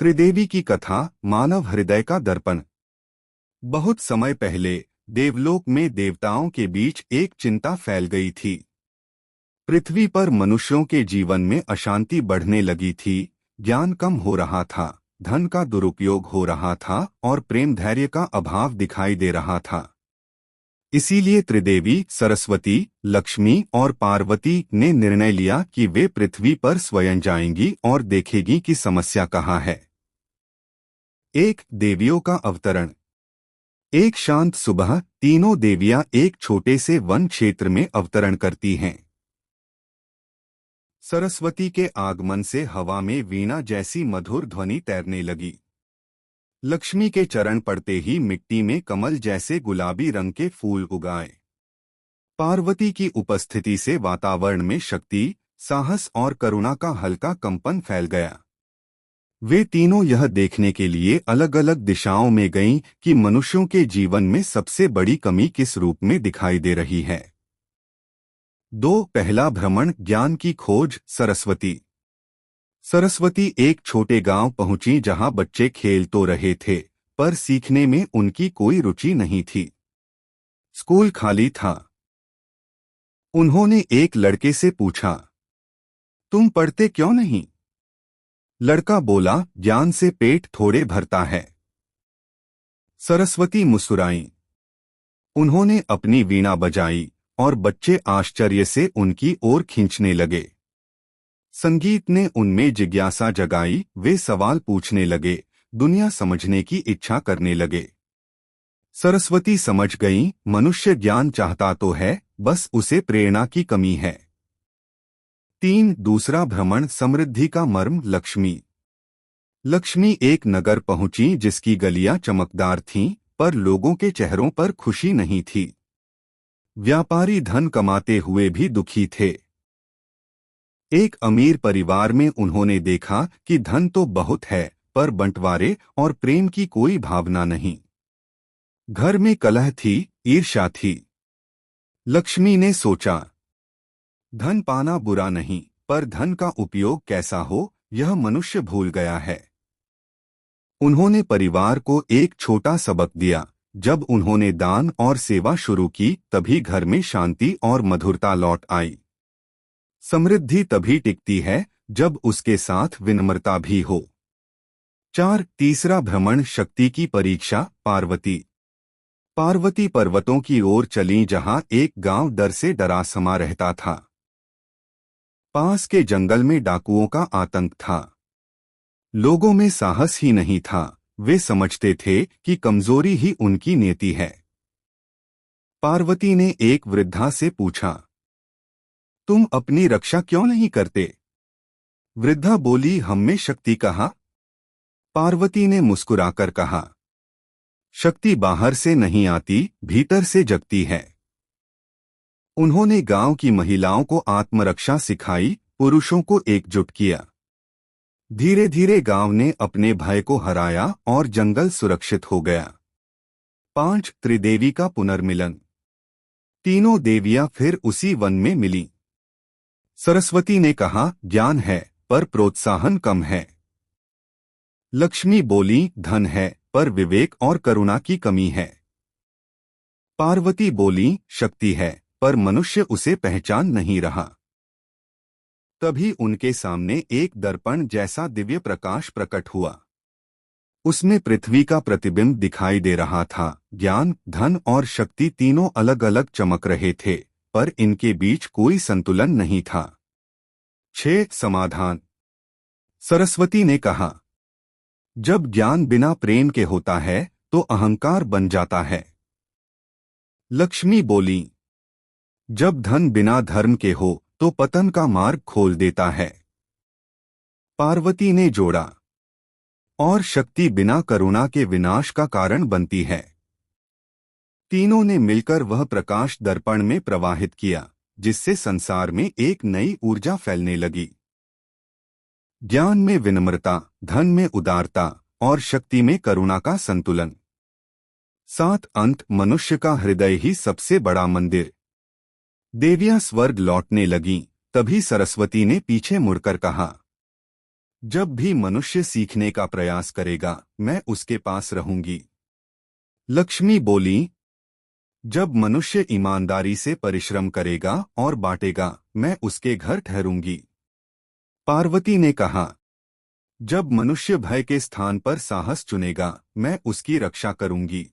त्रिदेवी की कथा, मानव हृदय का दर्पण। बहुत समय पहले देवलोक में देवताओं के बीच एक चिंता फैल गई थी। पृथ्वी पर मनुष्यों के जीवन में अशांति बढ़ने लगी थी, ज्ञान कम हो रहा था, धन का दुरुपयोग हो रहा था और प्रेम धैर्य का अभाव दिखाई दे रहा था। इसीलिए त्रिदेवी सरस्वती, लक्ष्मी और पार्वती ने निर्णय लिया कि वे पृथ्वी पर स्वयं जाएंगी और देखेगी कि समस्या कहाँ है। एक देवियों का अवतरण। एक शांत सुबह तीनों देवियां एक छोटे से वन क्षेत्र में अवतरण करती हैं। सरस्वती के आगमन से हवा में वीणा जैसी मधुर ध्वनि तैरने लगी। लक्ष्मी के चरण पड़ते ही मिट्टी में कमल जैसे गुलाबी रंग के फूल उगाए। पार्वती की उपस्थिति से वातावरण में शक्ति, साहस और करुणा का हल्का कंपन फैल गया। वे तीनों यह देखने के लिए अलग अलग दिशाओं में गईं कि मनुष्यों के जीवन में सबसे बड़ी कमी किस रूप में दिखाई दे रही है। 2. पहला भ्रमण, ज्ञान की खोज। सरस्वती एक छोटे गांव पहुंची जहां बच्चे खेल तो रहे थे, पर सीखने में उनकी कोई रुचि नहीं थी। स्कूल खाली था। उन्होंने एक लड़के से पूछा, तुम पढ़ते क्यों नहीं? लड़का बोला, ज्ञान से पेट थोड़े भरता है। सरस्वती मुस्कुराईं। उन्होंने अपनी वीणा बजाई और बच्चे आश्चर्य से उनकी ओर खींचने लगे। संगीत ने उनमें जिज्ञासा जगाई, वे सवाल पूछने लगे, दुनिया समझने की इच्छा करने लगे। सरस्वती समझ गईं, मनुष्य ज्ञान चाहता तो है, बस उसे प्रेरणा की कमी है। 3. दूसरा भ्रमण, समृद्धि का मर्म। लक्ष्मी एक नगर पहुंची जिसकी गलियां चमकदार थीं, पर लोगों के चेहरों पर खुशी नहीं थी। व्यापारी धन कमाते हुए भी दुखी थे। एक अमीर परिवार में उन्होंने देखा कि धन तो बहुत है, पर बंटवारे और प्रेम की कोई भावना नहीं। घर में कलह थी, ईर्ष्या थी। लक्ष्मी ने सोचा, धन पाना बुरा नहीं, पर धन का उपयोग कैसा हो, यह मनुष्य भूल गया है। उन्होंने परिवार को एक छोटा सबक दिया। जब उन्होंने दान और सेवा शुरू की, तभी घर में शांति और मधुरता लौट आई। समृद्धि तभी टिकती है जब उसके साथ विनम्रता भी हो। 4. तीसरा भ्रमण, शक्ति की परीक्षा। पार्वती पर्वतों की ओर चलीं जहां एक गांव डर से डरा समा रहता था। पास के जंगल में डाकुओं का आतंक था। लोगों में साहस ही नहीं था, वे समझते थे कि कमजोरी ही उनकी नियति है। पार्वती ने एक वृद्धा से पूछा, तुम अपनी रक्षा क्यों नहीं करते? वृद्धा बोली, हम में शक्ति कहाँ? पार्वती ने मुस्कुराकर कहा, शक्ति बाहर से नहीं आती, भीतर से जगती है। उन्होंने गांव की महिलाओं को आत्मरक्षा सिखाई, पुरुषों को एकजुट किया। धीरे धीरे गांव ने अपने भय को हराया और जंगल सुरक्षित हो गया। 5. त्रिदेवी का पुनर्मिलन। तीनों देवियां फिर उसी वन में मिलीं। सरस्वती ने कहा, ज्ञान है, पर प्रोत्साहन कम है। लक्ष्मी बोली, धन है, पर विवेक और करुणा की कमी है। पार्वती बोली, शक्ति है, पर मनुष्य उसे पहचान नहीं रहा। तभी उनके सामने एक दर्पण जैसा दिव्य प्रकाश प्रकट हुआ। उसमें पृथ्वी का प्रतिबिंब दिखाई दे रहा था। ज्ञान, धन और शक्ति तीनों अलग अलग चमक रहे थे, पर इनके बीच कोई संतुलन नहीं था। 6. समाधान। सरस्वती ने कहा, जब ज्ञान बिना प्रेम के होता है तो अहंकार बन जाता है। लक्ष्मी बोली, जब धन बिना धर्म के हो तो पतन का मार्ग खोल देता है। पार्वती ने जोड़ा, और शक्ति बिना करुणा के विनाश का कारण बनती है। तीनों ने मिलकर वह प्रकाश दर्पण में प्रवाहित किया, जिससे संसार में एक नई ऊर्जा फैलने लगी। ज्ञान में विनम्रता, धन में उदारता और शक्ति में करुणा का संतुलन। 7. अंत, मनुष्य का हृदय ही सबसे बड़ा मंदिर। देवियां स्वर्ग लौटने लगीं, तभी सरस्वती ने पीछे मुड़कर कहा, जब भी मनुष्य सीखने का प्रयास करेगा मैं उसके पास रहूंगी। लक्ष्मी बोली, जब मनुष्य ईमानदारी से परिश्रम करेगा और बांटेगा मैं उसके घर ठहरूंगी। पार्वती ने कहा, जब मनुष्य भय के स्थान पर साहस चुनेगा मैं उसकी रक्षा करूंगी।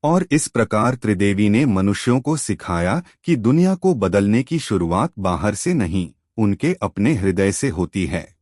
और इस प्रकार त्रिदेवी ने मनुष्यों को सिखाया कि दुनिया को बदलने की शुरुआत बाहर से नहीं, उनके अपने हृदय से होती है।